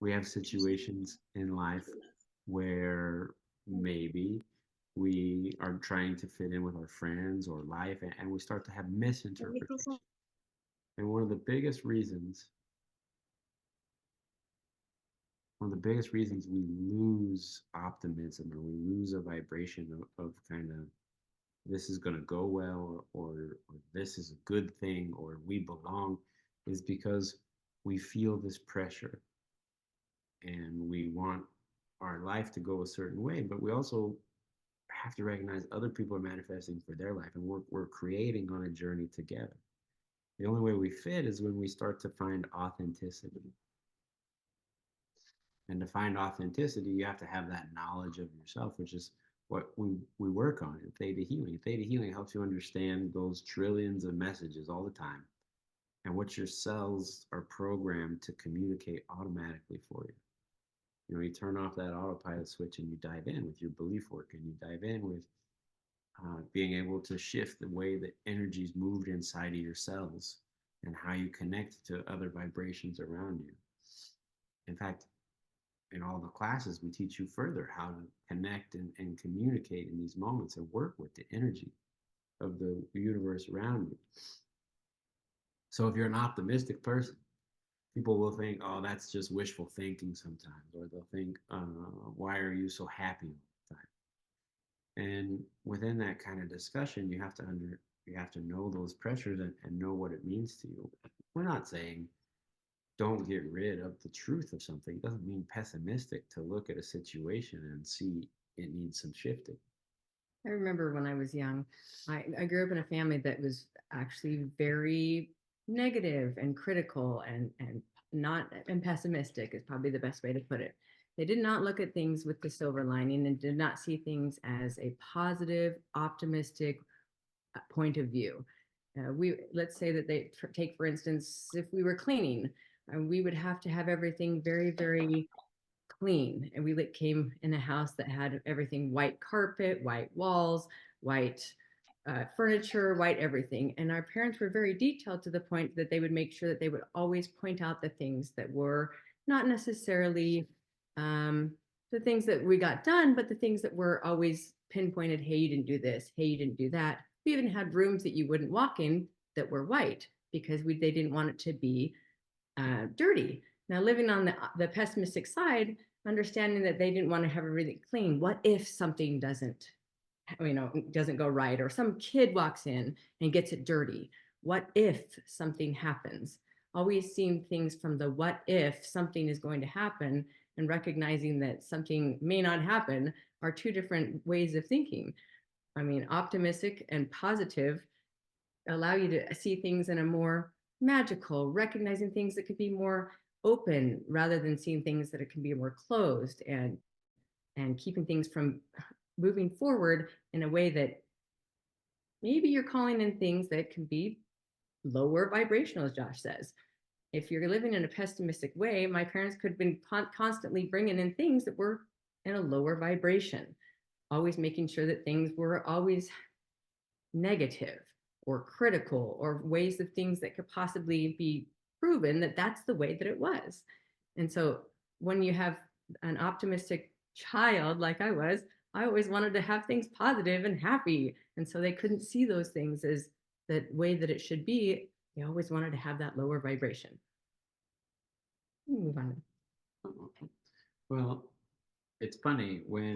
We have situations in life where maybe we are trying to fit in with our friends or life, and we start to have misinterpretation. And one of the biggest reasons we lose optimism, or we lose a vibration of kind of this is going to go well, or this is a good thing, or we belong, is because we feel this pressure and we want our life to go a certain way, but we also have to recognize other people are manifesting for their life, and we're creating on a journey together. The only way we fit is when we start to find authenticity. And to find authenticity, you have to have that knowledge of yourself, which is what we work on in theta healing. Theta healing helps you understand those trillions of messages all the time, and what your cells are programmed to communicate automatically for you. You turn off that autopilot switch and you dive in with your belief work, and you dive in with being able to shift the way that energy is moved inside of your cells and how you connect to other vibrations around you. In fact, in all the classes, we teach you further how to connect and communicate in these moments and work with the energy of the universe around you. So if you're an optimistic person, people will think, oh, that's just wishful thinking sometimes, or they'll think, why are you so happy all the time? And within that kind of discussion, you have to know those pressures, and know what it means to you. We're not saying don't get rid of the truth of something. It doesn't mean pessimistic to look at a situation and see it needs some shifting. I remember when I was young, I grew up in a family that was actually very negative and critical and not and pessimistic is probably the best way to put it. They did not look at things with the silver lining and did not see things as a positive, optimistic point of view. We let's say that they take, for instance, if we were cleaning, we would have to have everything very, very clean. And we came in a house that had everything white carpet, white walls, white furniture, white everything. And our parents were very detailed to the point that they would make sure that they would always point out the things that were not necessarily um, the things that we got done, but the things that were always pinpointed. Hey, you didn't do this. Hey, you didn't do that. We even had rooms that you wouldn't walk in that were white because they didn't want it to be dirty. Now, living on the pessimistic side, understanding that they didn't want to have everything clean. What if something doesn't go right, or some kid walks in and gets it dirty? What if something happens? Always seeing things from the what if something is going to happen, and recognizing that something may not happen are two different ways of thinking. I mean, optimistic and positive allow you to see things in a more magical, recognizing things that could be more open rather than seeing things that it can be more closed, and keeping things from moving forward in a way that maybe you're calling in things that can be lower vibrational, as Josh says. If you're living in a pessimistic way, my parents could have been constantly bringing in things that were in a lower vibration, always making sure that things were always negative or critical, or ways of things that could possibly be proven that that's the way that it was. And so when you have an optimistic child like I was, I always wanted to have things positive and happy. And so they couldn't see those things as the way that it should be. They always wanted to have that lower vibration. Move on. Well, it's funny when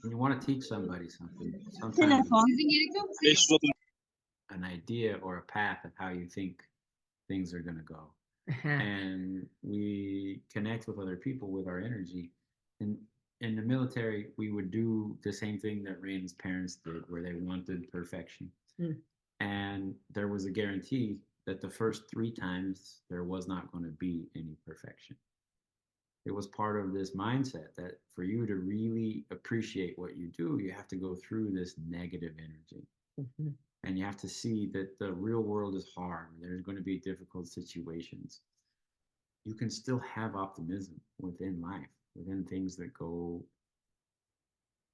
you want to teach somebody something, sometimes an idea or a path of how you think things are going to go. And we connect with other people with our energy. And in the military, we would do the same thing that Rain's parents did, where they wanted perfection. Mm. And there was a guarantee that the first 3 times there was not going to be any perfection. It was part of this mindset that for you to really appreciate what you do, you have to go through this negative energy. Mm-hmm. And you have to see that the real world is hard. There's going to be difficult situations. You can still have optimism within life, within things that go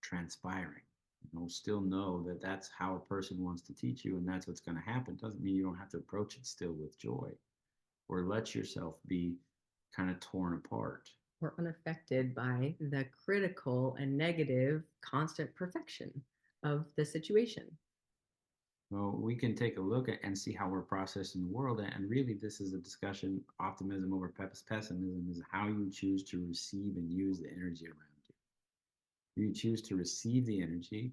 transpiring. Still know that that's how a person wants to teach you, and that's what's going to happen. Doesn't mean you don't have to approach it still with joy, or let yourself be kind of torn apart. Or unaffected by the critical and negative constant perfection of the situation. Well, we can take a look at and see how we're processing the world. And really, this is a discussion optimism over pessimism is how you choose to receive and use the energy around you. You choose to receive the energy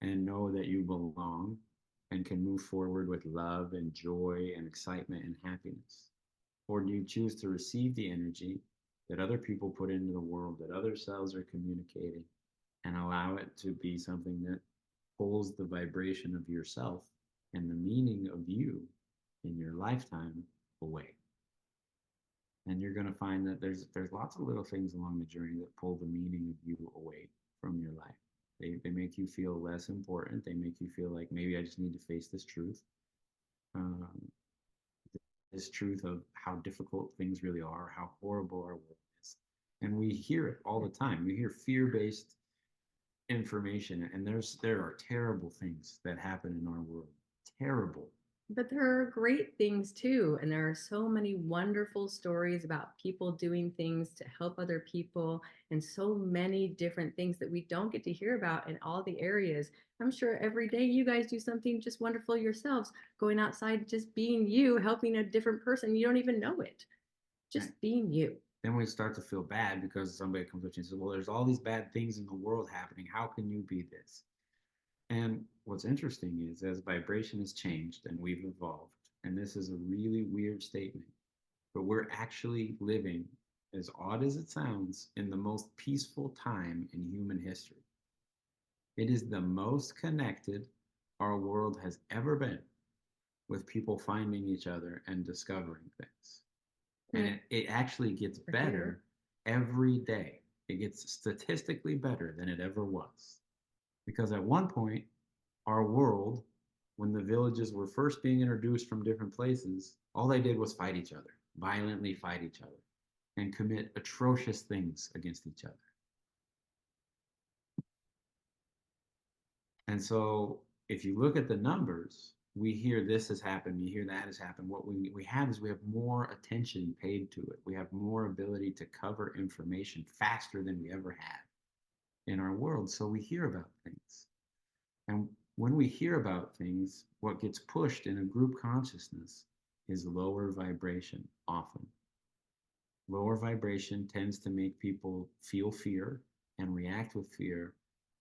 and know that you belong and can move forward with love and joy and excitement and happiness. Or do you choose to receive the energy that other people put into the world, that other cells are communicating, and allow it to be something that pulls the vibration of yourself and the meaning of you in your lifetime away? And you're going to find that there's lots of little things along the journey that pull the meaning of you away from your life. They make you feel less important. They make you feel like maybe I just need to face this truth. Um, this truth of how difficult things really are, how horrible our world is. And we hear it all the time. We hear fear-based information, and there are terrible things that happen in our world. Terrible. But there are great things too. And there are so many wonderful stories about people doing things to help other people, and so many different things that we don't get to hear about in all the areas. I'm sure every day you guys do something just wonderful yourselves, going outside, just being you, helping a different person. You don't even know it, just Right. being you. Then we start to feel bad because somebody comes up to you and says, well, there's all these bad things in the world happening. How can you be this? And what's interesting is as vibration has changed and we've evolved, and this is a really weird statement, but we're actually living, as odd as it sounds, in the most peaceful time in human history. It is the most connected our world has ever been, with people finding each other and discovering things. And it actually gets better every day. It gets statistically better than it ever was. Because at one point, our world, when the villages were first being introduced from different places, all they did was fight each other, violently fight each other, and commit atrocious things against each other. And so if you look at the numbers, we hear this has happened, we hear that has happened. What we have is we have more attention paid to it. We have more ability to cover information faster than we ever had in our world. So we hear about things. And when we hear about things, what gets pushed in a group consciousness is lower vibration often. Lower vibration tends to make people feel fear and react with fear.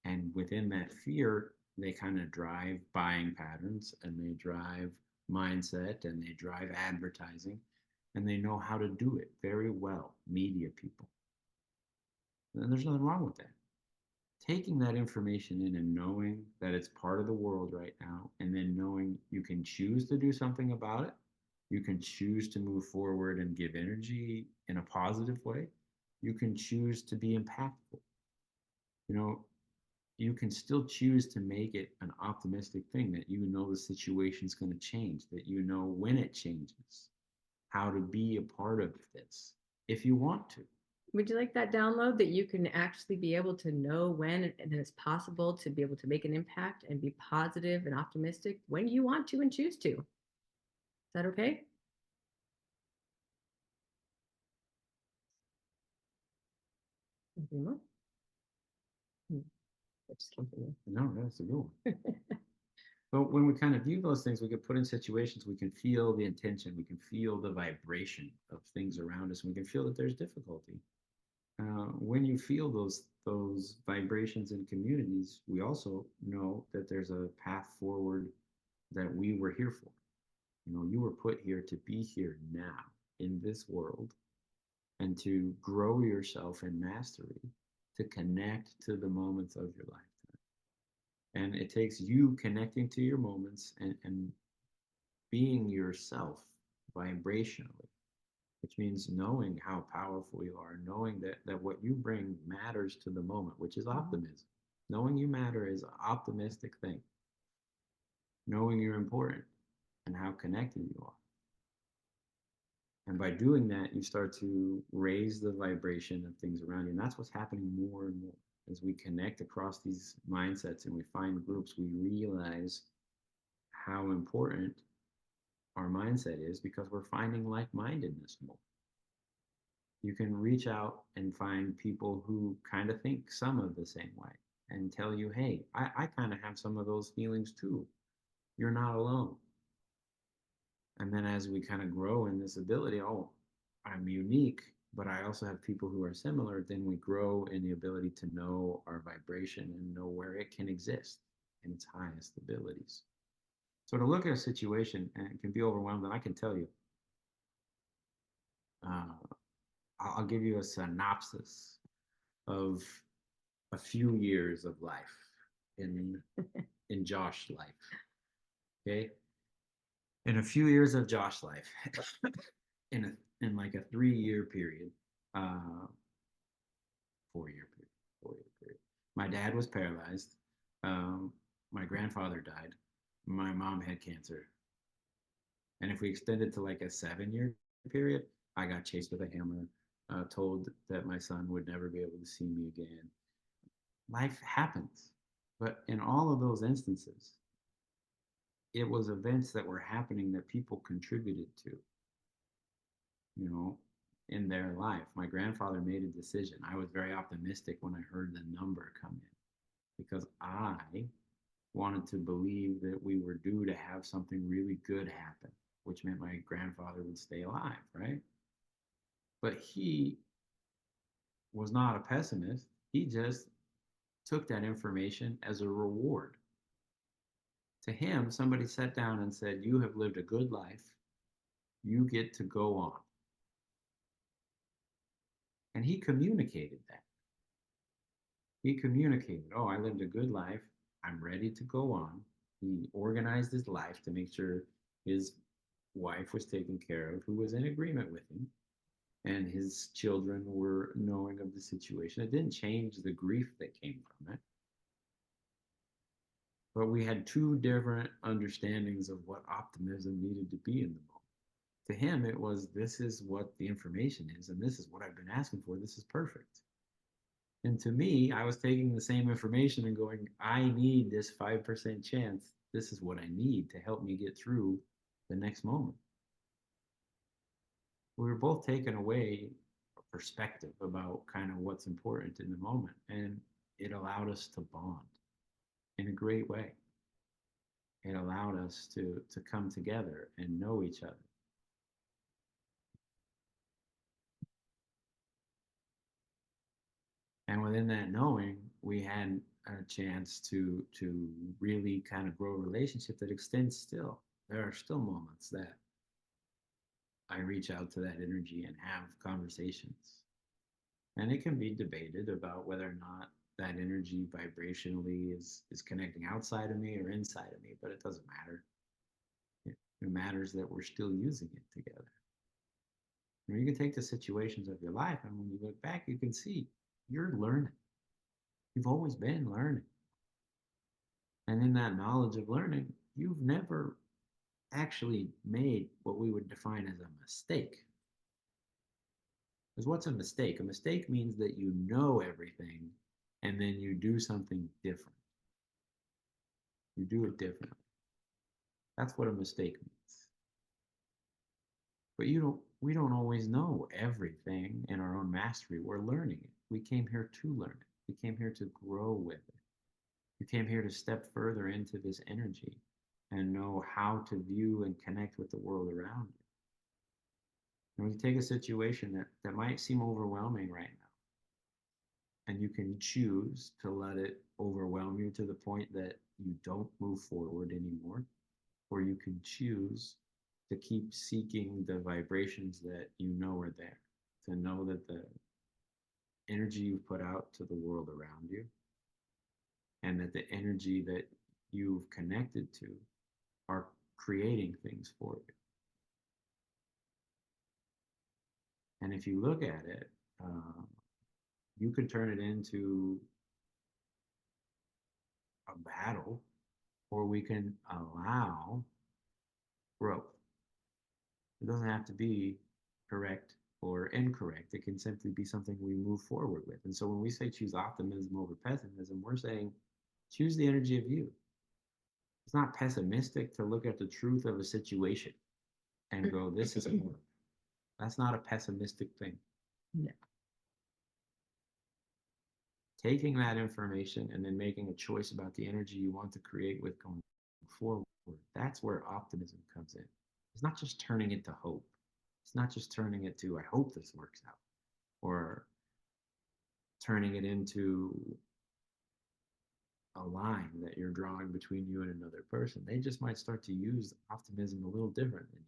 And within that fear, they kind of drive buying patterns and they drive mindset and they drive advertising and they know how to do it very well, media people. And there's nothing wrong with that. Taking that information in and knowing that it's part of the world right now, and then knowing you can choose to do something about it, you can choose to move forward and give energy in a positive way, you can choose to be impactful. You know, you can still choose to make it an optimistic thing, that you know the situation's going to change, that you know when it changes, how to be a part of this if you want to. Would you like that download that you can actually be able to know when and it's possible to be able to make an impact and be positive and optimistic when you want to and choose to? Is that okay? Anything more? That just came from you. No, that's a good one. But when we kind of view those things, we get put in situations, we can feel the intention, we can feel the vibration of things around us, and we can feel that there's difficulty. When you feel those vibrations in communities, we also know that there's a path forward that we were here for. You know, you were put here to be here now in this world and to grow yourself in mastery, to connect to the moments of your life. And it takes you connecting to your moments and being yourself vibrationally, which means knowing how powerful you are, knowing that what you bring matters to the moment, which is optimism. Knowing you matter is an optimistic thing. Knowing you're important and how connected you are. And by doing that, you start to raise the vibration of things around you. And that's what's happening more and more. As we connect across these mindsets and we find groups, we realize how important our mindset is because we're finding like-mindedness more. You can reach out and find people who kind of think some of the same way and tell you, hey, I kind of have some of those feelings too. You're not alone. And then as we kind of grow in this ability, oh, I'm unique, but I also have people who are similar, then we grow in the ability to know our vibration and know where it can exist in its highest abilities. So to look at a situation and it can be overwhelmed, and I can tell you, uh, I'll give you a synopsis of a few years of life in in Josh's life. Okay, in a few years of Josh's life, in like a 3 year period, 4 year period, 4 year period. My dad was paralyzed. My grandfather died. My mom had cancer. And if we extended to like a 7 year period, I got chased with a hammer, told that my son would never be able to see me again. Life happens. But in all of those instances, it was events that were happening that people contributed to, you know, in their life. My grandfather made a decision. I was very optimistic when I heard the number come in because I wanted to believe that we were due to have something really good happen, which meant my grandfather would stay alive, right? But he was not a pessimist. He just took that information as a reward. To him, somebody sat down and said, you have lived a good life. You get to go on. And he communicated that. He communicated, oh, I lived a good life. I'm ready to go on. He organized his life to make sure his wife was taken care of, who was in agreement with him, and his children were knowing of the situation. It didn't change the grief that came from it. But we had two different understandings of what optimism needed to be in the moment. To him, it was this is what the information is, and this is what I've been asking for. This is perfect. And to me, I was taking the same information and going, I need this 5% chance. This is what I need to help me get through the next moment. We were both taken away a perspective about kind of what's important in the moment. And it allowed us to bond in a great way. It allowed us to come together and know each other. And within that knowing, we had a chance to really kind of grow a relationship that extends still. There are still moments that I reach out to that energy and have conversations. And it can be debated about whether or not that energy vibrationally is connecting outside of me or inside of me, but it doesn't matter. It matters that we're still using it together. You can take the situations of your life, and when you look back, you can see you're learning. You've always been learning. And in that knowledge of learning, you've never actually made what we would define as a mistake. Because what's a mistake? A mistake means that you know everything and then you do something different. You do it differently. That's what a mistake means. But we don't always know everything in our own mastery. We're learning it. We came here to learn it. We came here to grow with it. We came here to step further into this energy and know how to view and connect with the world around you. And when you take a situation that might seem overwhelming right now, and you can choose to let it overwhelm you to the point that you don't move forward anymore, or you can choose to keep seeking the vibrations that you know are there, to know that the energy you've put out to the world around you and that the energy that you've connected to are creating things for you. And if you look at it, you can turn it into a battle, or we can allow growth. It doesn't have to be correct or incorrect. It can simply be something we move forward with. And so when we say choose optimism over pessimism, we're saying choose the energy of you. It's not pessimistic to look at the truth of a situation and go, this isn't work. That's not a pessimistic thing. No. Taking that information and then making a choice about the energy you want to create with going forward, that's where optimism comes in. It's not just turning it to hope. It's not just turning it to, I hope this works out, or turning it into a line that you're drawing between you and another person. They just might start to use optimism a little different than you.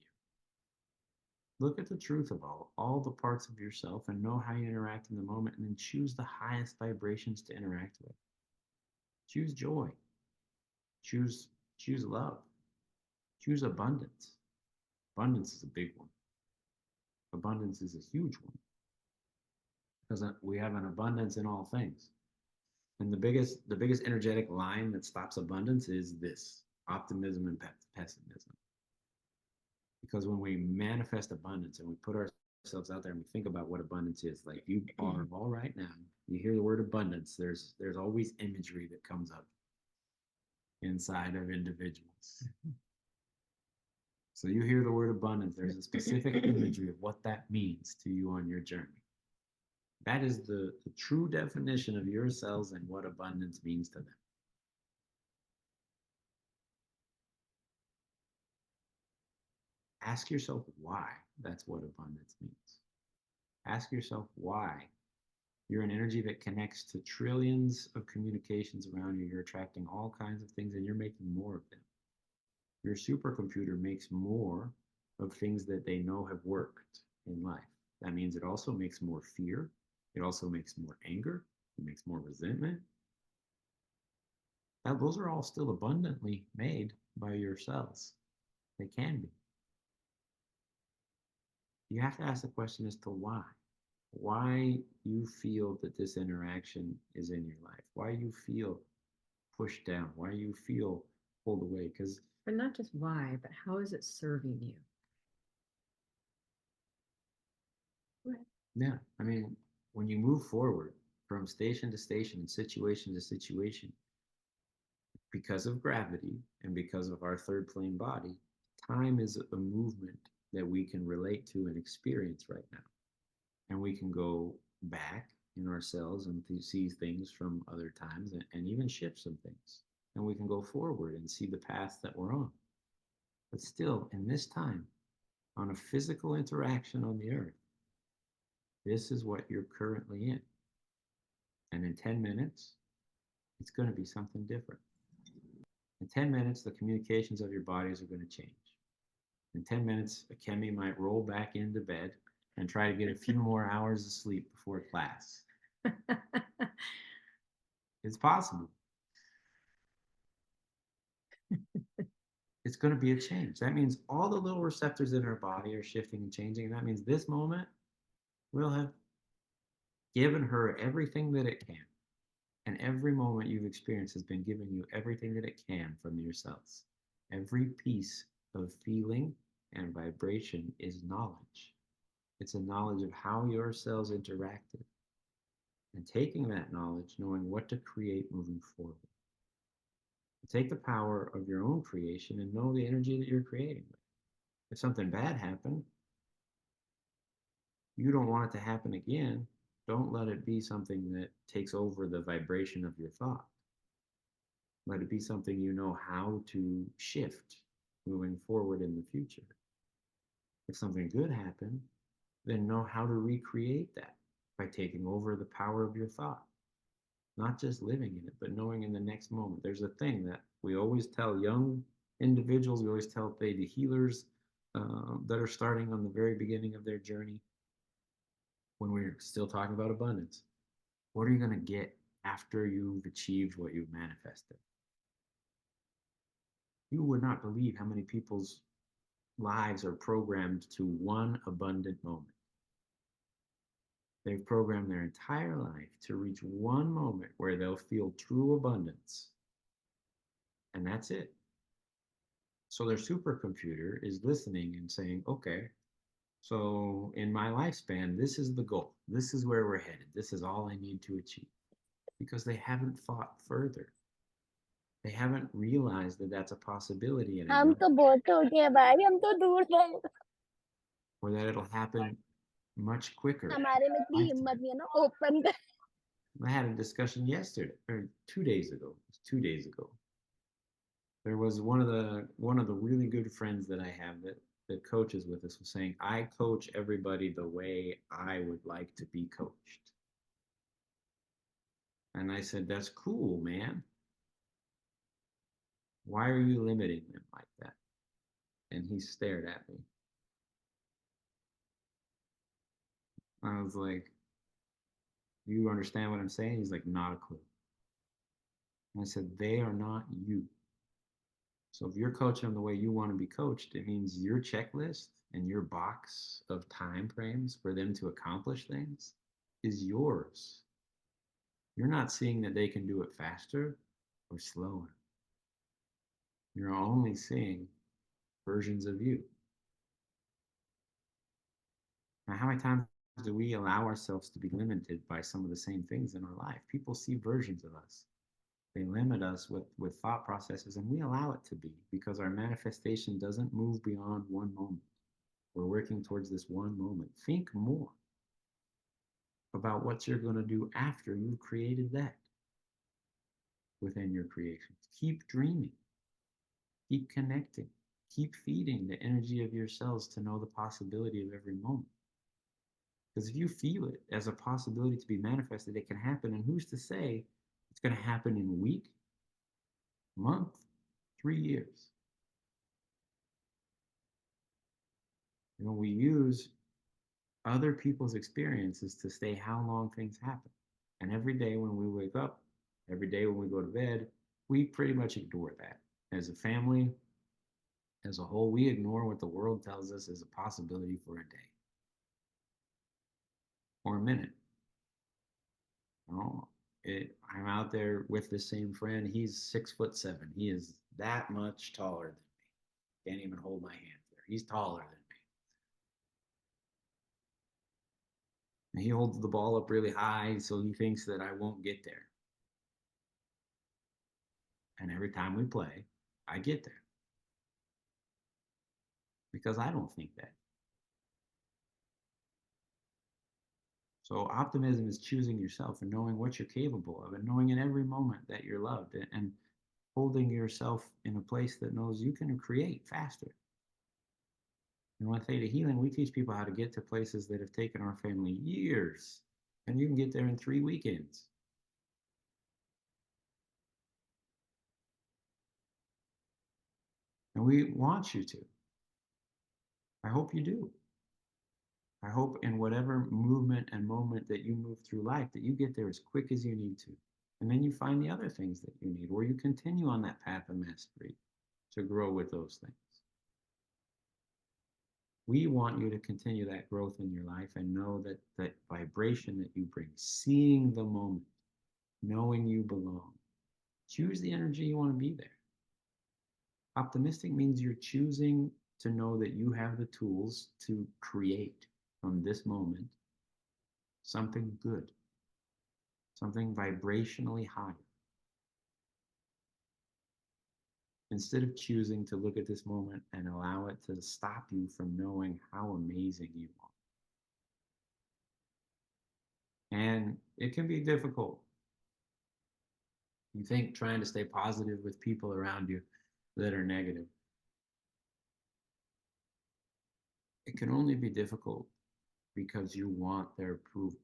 Look at the truth of all the parts of yourself and know how you interact in the moment, and then choose the highest vibrations to interact with. Choose joy. Choose love. Choose abundance. Abundance is a big one. Abundance is a huge one because we have an abundance in all things. And the biggest energetic line that stops abundance is this: optimism and pessimism. Because when we manifest abundance and we put ourselves out there and we think about what abundance is, like you are all right now, you hear the word abundance, there's always imagery that comes up inside of individuals. So you hear the word abundance, there's a specific imagery of what that means to you on your journey. That is the true definition of your cells and what abundance means to them. Ask yourself why that's what abundance means. Ask yourself why you're an energy that connects to trillions of communications around you. You're attracting all kinds of things and you're making more of them. Your supercomputer makes more of things that they know have worked in life. That means it also makes more fear. It also makes more anger. It makes more resentment. Now, those are all still abundantly made by your cells. They can be. You have to ask the question as to why. Why you feel that this interaction is in your life. Why you feel pushed down. Why you feel pulled away. But not just why, but how is it serving you? Yeah, I mean, when you move forward from station to station and situation to situation, because of gravity and because of our third plane body, time is a movement that we can relate to and experience right now. And we can go back in ourselves and see things from other times and even shift some things. And we can go forward and see the path that we're on. But still, in this time, on a physical interaction on the earth, this is what you're currently in. And in 10 minutes, it's going to be something different. In 10 minutes, the communications of your bodies are going to change. In 10 minutes, a Kemi might roll back into bed and try to get a few more hours of sleep before class. It's possible. It's going to be a change. That means all the little receptors in our body are shifting and changing. And that means this moment will have given her everything that it can. And every moment you've experienced has been giving you everything that it can from your cells. Every piece of feeling and vibration is knowledge. It's a knowledge of how your cells interacted. And taking that knowledge, knowing what to create moving forward. Take the power of your own creation and know the energy that you're creating. If something bad happened, you don't want it to happen again. Don't let it be something that takes over the vibration of your thought. Let it be something you know how to shift moving forward in the future. If something good happened, then know how to recreate that by taking over the power of your thought. Not just living in it, but knowing in the next moment. There's a thing that we always tell young individuals, we always tell baby healers that are starting on the very beginning of their journey when we're still talking about abundance. What are you going to get after you've achieved what you've manifested? You would not believe how many people's lives are programmed to one abundant moment. They've programmed their entire life to reach one moment where they'll feel true abundance. And that's it. So their supercomputer is listening and saying, okay, so in my lifespan, this is the goal. This is where we're headed. This is all I need to achieve. Because they haven't thought further. They haven't realized that that's a possibility हम anymore, तो बहुत हो गए भाई हम तो दूर हैं or that it'll happen much quicker. हमारे में इतनी Lifetime. हिम्मत नहीं है ना ओपन कर. I had a discussion yesterday or 2 days ago. It was 2 days ago. There was one of the really good friends that I have that coaches with us was saying, I coach everybody the way I would like to be coached. And I said, that's cool, man. Why are you limiting them like that? And he stared at me. I was like, you understand what I'm saying? He's like, not a clue. And I said, they are not you. So if you're coaching them the way you want to be coached, it means your checklist and your box of time frames for them to accomplish things is yours. You're not seeing that they can do it faster or slower. You're only seeing versions of you. Now, how many times do we allow ourselves to be limited by some of the same things in our life? People see versions of us. They limit us with thought processes, and we allow it to be because our manifestation doesn't move beyond one moment. We're working towards this one moment. Think more about what you're going to do after you've created that within your creations. Keep dreaming, keep connecting, keep feeding the energy of your cells to know the possibility of every moment. Because if you feel it as a possibility to be manifested, it can happen. And who's to say it's going to happen in a week, month, 3 years? You know, we use other people's experiences to say how long things happen. And every day when we wake up, every day when we go to bed, we pretty much ignore that. As a family, as a whole, we ignore what the world tells us is a possibility for a day or a minute. You know, I'm out there with the same friend. He's 6'7". He is that much taller than me. Can't even hold my hand there. He's taller than me. And he holds the ball up really high, so he thinks that I won't get there. And every time we play, I get there. Because I don't think that. So optimism is choosing yourself and knowing what you're capable of and knowing in every moment that you're loved and holding yourself in a place that knows you can create faster. And with Theta Healing, we teach people how to get to places that have taken our family years, and you can get there in 3 weekends. And we want you to. I hope you do. I hope in whatever movement and moment that you move through life that you get there as quick as you need to. And then you find the other things that you need, or you continue on that path of mastery to grow with those things. We want you to continue that growth in your life and know that that vibration that you bring, seeing the moment, knowing you belong. Choose the energy you want to be there. Optimistic means you're choosing to know that you have the tools to create from this moment something good, something vibrationally higher. Instead of choosing to look at this moment and allow it to stop you from knowing how amazing you are. And it can be difficult. You think trying to stay positive with people around you that are negative. It can only be difficult because you want their approval.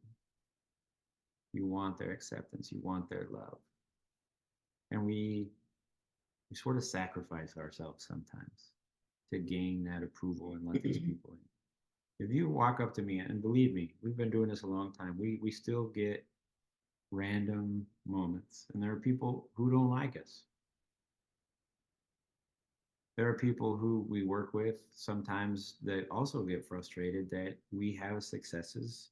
You want their acceptance. You want their love. And we sort of sacrifice ourselves sometimes to gain that approval and let these people in. If you walk up to me, and believe me, we've been doing this a long time, we still get random moments. And there are people who don't like us. There are people who we work with sometimes that also get frustrated that we have successes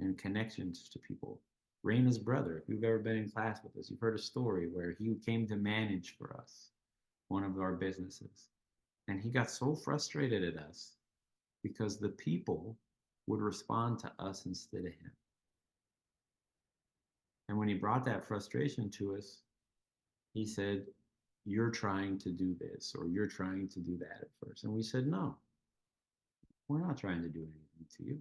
and connections to people. Raina's brother, if you've ever been in class with us, you've heard a story where he came to manage for us one of our businesses. And he got so frustrated at us because the people would respond to us instead of him. And when he brought that frustration to us, he said, you're trying to do this or you're trying to do that at first. And we said, no, we're not trying to do anything to you.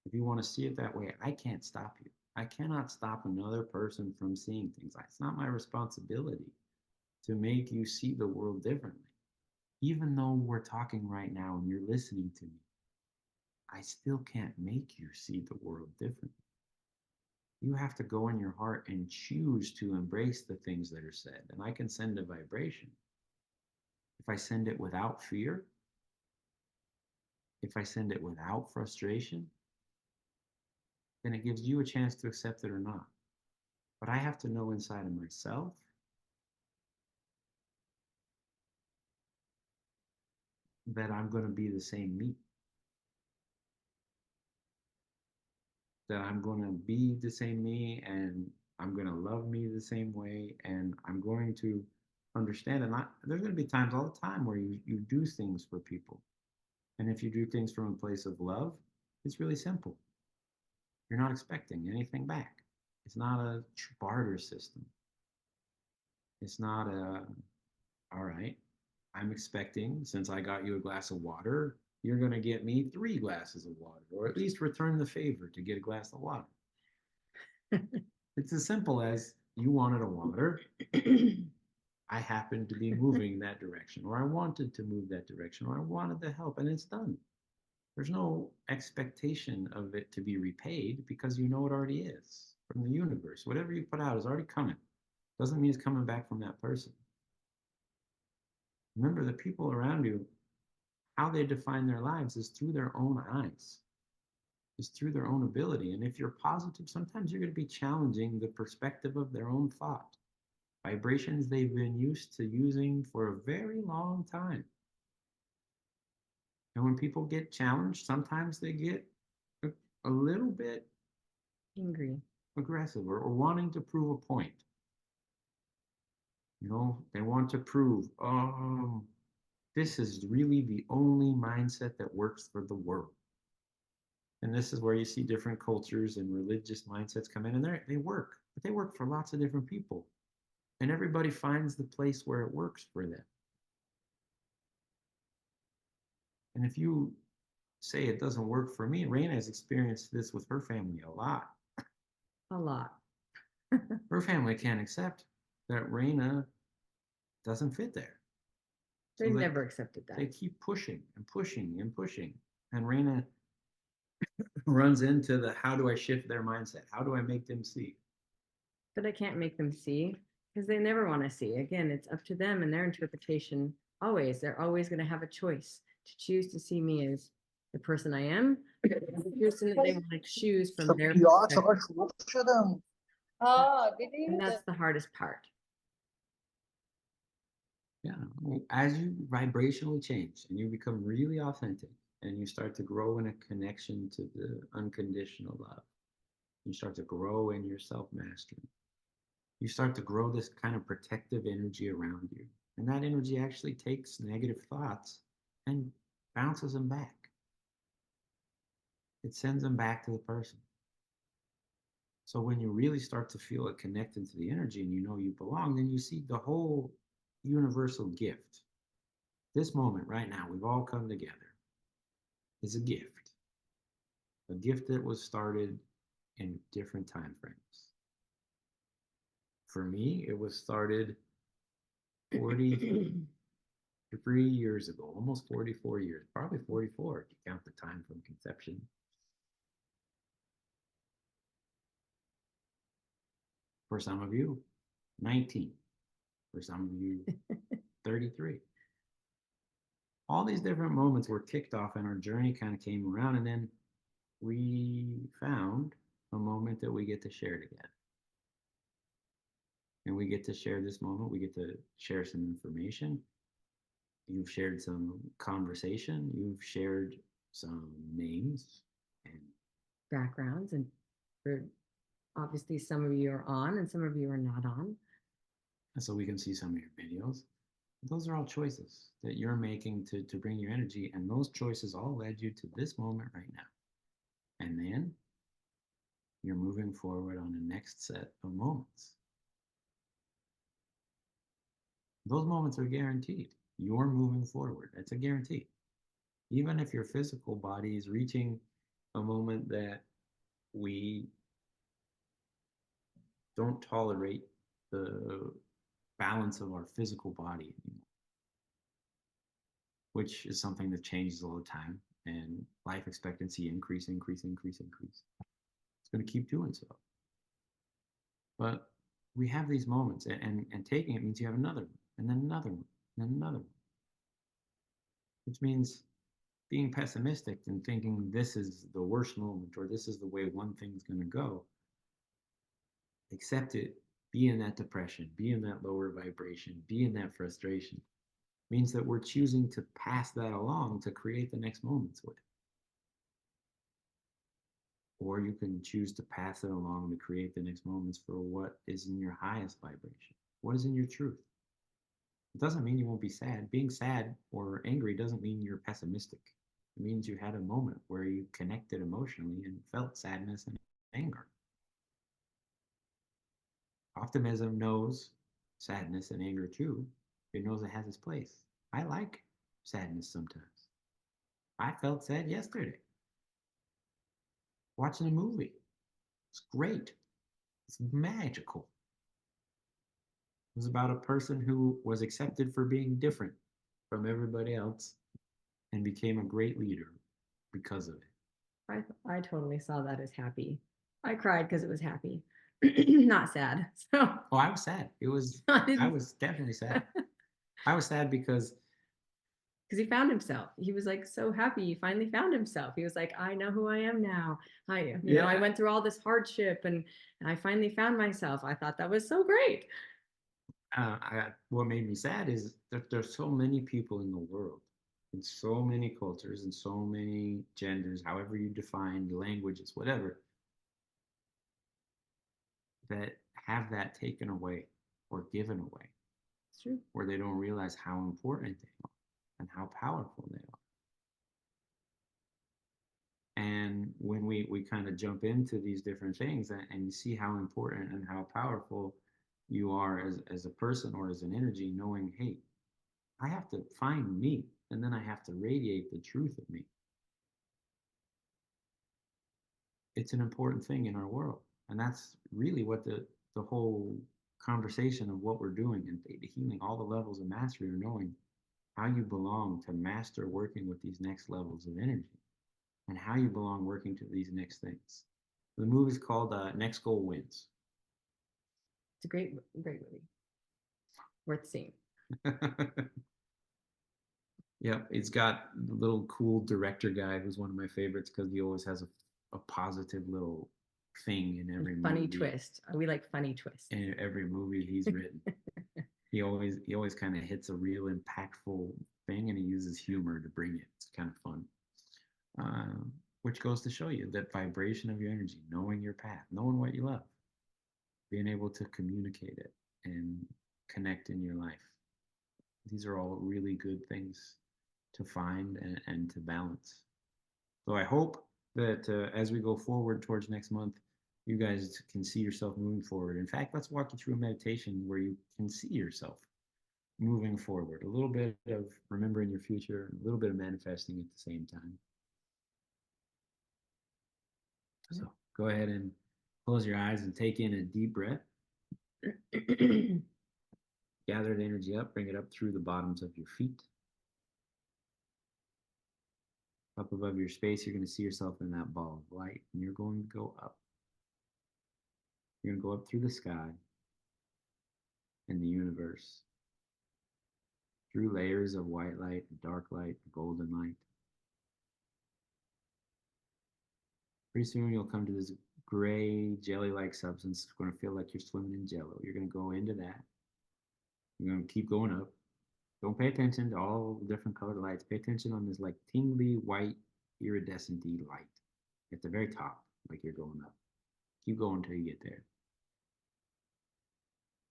If you want to see it that way, I can't stop you. I cannot stop another person from seeing things. It's not my responsibility to make you see the world differently. Even though we're talking right now and you're listening to me, I still can't make you see the world differently. You have to go in your heart and choose to embrace the things that are said. And I can send a vibration. If I send it without fear, if I send it without frustration, then it gives you a chance to accept it or not. But I have to know inside of myself that I'm going to be the same me, that I'm going to be the same me, and I'm going to love me the same way, and I'm going to understand. And there's going to be times all the time where you do things for people. And if you do things from a place of love, it's really simple. You're not expecting anything back. It's not a barter system. It's not all right, I'm expecting, since I got you a glass of water, you're going to get me 3 glasses of water, or at least return the favor to get a glass of water. It's as simple as you wanted a water. I happened to be moving that direction, or I wanted to move that direction, or I wanted the help, and it's done. There's no expectation of it to be repaid because you know it already is from the universe. Whatever you put out is already coming. Doesn't mean it's coming back from that person. Remember, the people around you, how they define their lives is through their own eyes, is through their own ability. And if you're positive, sometimes you're going to be challenging the perspective of their own thought, vibrations they've been used to using for a very long time. And when people get challenged, sometimes they get a little bit Angry. aggressive, or wanting to prove a point. They want to prove, this is really the only mindset that works for the world. And this is where you see different cultures and religious mindsets come in, and they work, but they work for lots of different people. And everybody finds the place where it works for them. And if you say it doesn't work for me, Raina has experienced this with her family a lot. A lot. Her family can't accept that Raina doesn't fit there. They've never accepted that. They keep pushing and pushing and pushing. And Raina runs into the, how do I shift their mindset? How do I make them see? But I can't make them see because they never want to see. Again, it's up to them and their interpretation. Always, they're always going to have a choice to choose to see me as the person I am, the person that they want to choose from their perspective. And that's the hardest part. Yeah. As you vibrationally change and you become really authentic and you start to grow in a connection to the unconditional love, you start to grow in your self-mastery. You start to grow this kind of protective energy around you. And that energy actually takes negative thoughts and bounces them back. It sends them back to the person. So when you really start to feel it connected to the energy and you know you belong, then you see the whole universal gift. This moment right now, we've all come together, is a gift. A gift that was started in different time frames. For me, it was started 43 years ago, almost 44 years, probably 44 if you count the time from conception. For some of you, 19. For some of you, 33. All these different moments were kicked off and our journey kind of came around, and then we found a moment that we get to share together. And we get to share this moment. We get to share some information. You've shared some conversation. You've shared some names and backgrounds. And for obviously, some of you are on and some of you are not on. And so we can see some of your videos. Those are all choices that you're making to bring your energy. And those choices all led you to this moment right now. And then you're moving forward on the next set of moments. Those moments are guaranteed. You're moving forward. That's a guarantee. Even if your physical body is reaching a moment that we don't tolerate the balance of our physical body anymore, which is something that changes all the time. And life expectancy increase, increase, increase, increase. It's going to keep doing so. But we have these moments, and taking it means you have another one, and then another one, and then another one, which means being pessimistic and thinking this is the worst moment or this is the way one thing's going to go. Accept it, be in that depression, be in that lower vibration, be in that frustration, means that we're choosing to pass that along to create the next moments with. Or you can choose to pass it along to create the next moments for what is in your highest vibration, what is in your truth. It doesn't mean you won't be sad. Being sad or angry doesn't mean you're pessimistic. It means you had a moment where you connected emotionally and felt sadness and anger. Optimism knows sadness and anger too. It knows it has its place. I like sadness sometimes. I felt sad yesterday watching a movie. It's great. It's magical. It was about a person who was accepted for being different from everybody else and became a great leader because of it. I totally saw that as happy. I cried because it was happy, not sad. So Oh, I was sad. I I didn't was definitely sad. I was sad because, because he found himself. He was like so happy. He finally found himself. He was like, I know who I am now. I yeah, went through all this hardship and I finally found myself. I thought that was so great. what made me sad is that there's so many people in the world, in so many cultures, and so many genders, however you define languages, whatever, that have that taken away or given away, It's true. where they don't realize how important they are and how powerful they are. And when we kind of jump into these different things and you see how important and how powerful you are as a person or as an energy, knowing, hey, I have to find me and then I have to radiate the truth of me. It's an important thing in our world. And that's really what the whole conversation of what we're doing and the healing, all the levels of mastery are knowing how you belong to master working with these next levels of energy and how you belong working to these next things. The movie's called Next Goal Wins. It's a great movie. Worth seeing. Yep, it's got the little cool director guy who's one of my favorites because he always has a positive little thing in every Funny movie. twist. We like funny twists. In every movie he's written. He always kind of hits a real impactful thing and he uses humor to bring it. It's kind of fun. Which goes to show you that vibration of your energy, knowing your path, knowing what you love, being able to communicate it and connect in your life. These are all really good things to find and to balance. So I hope that as we go forward towards next month, you guys can see yourself moving forward. In fact, let's walk you through a meditation where you can see yourself moving forward. A little bit of remembering your future, a little bit of manifesting at the same time. So go ahead and close your eyes and take in a deep breath. Gather the energy up, bring it up through the bottoms of your feet. Up above your space, you're going to see yourself in that ball of light, and you're going to go up. You're going to go up through the sky and the universe, through layers of white light, dark light, golden light. Pretty soon you'll come to this gray jelly-like substance. It's going to feel like you're swimming in jello. You're going to go into that. You're going to keep going up. Don't pay attention to all the different colored lights. Pay attention on this like tingly white iridescent light at the very top, like you're going up. Keep going until you get there.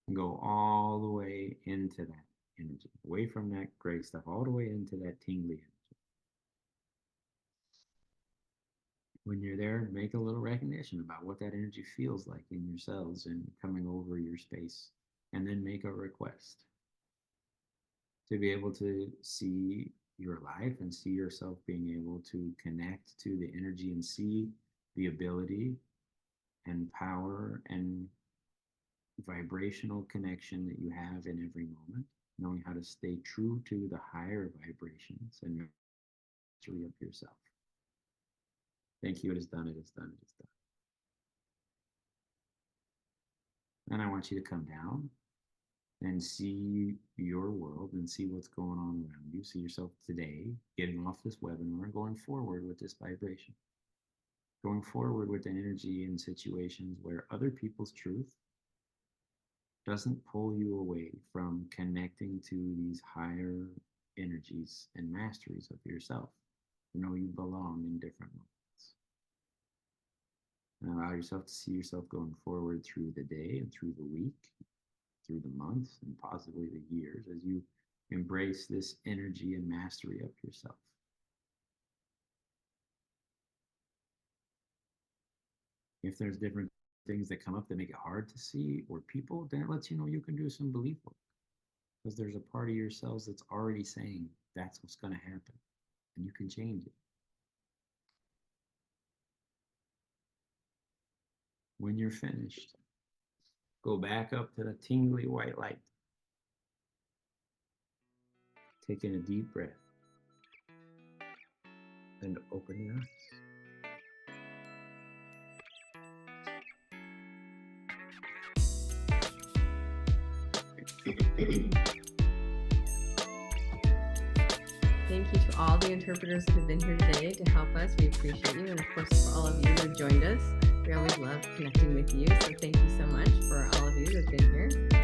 And go all the way into that energy, away from that gray stuff, all the way into that tingly energy. When you're there, make a little recognition about what that energy feels like in your cells and coming over your space. And then make a request to be able to see your life and see yourself being able to connect to the energy and see the ability and power and vibrational connection that you have in every moment, knowing how to stay true to the higher vibrations and mastery of yourself. Thank you. It is done. It is done. It is done. And I want you to come down and see your world and see what's going on around you. See yourself today getting off this webinar and going forward with this vibration. Going forward with the energy in situations where other people's truth doesn't pull you away from connecting to these higher energies and masteries of yourself. You know you belong in different moments. And allow yourself to see yourself going forward through the day and through the week, through the months, and possibly the years as you embrace this energy and mastery of yourself. If there's different things that come up that make it hard to see, or people, then it lets you know you can do some belief work. Because there's a part of yourselves that's already saying that's what's going to happen, and you can change it. When you're finished, go back up to the tingly white light. Take in a deep breath and open your eyes. Thank you to all the interpreters that have been here today to help us. We appreciate you. And of course, for all of you who have joined us, we always love connecting with you. So thank you so much for all of you that have been here.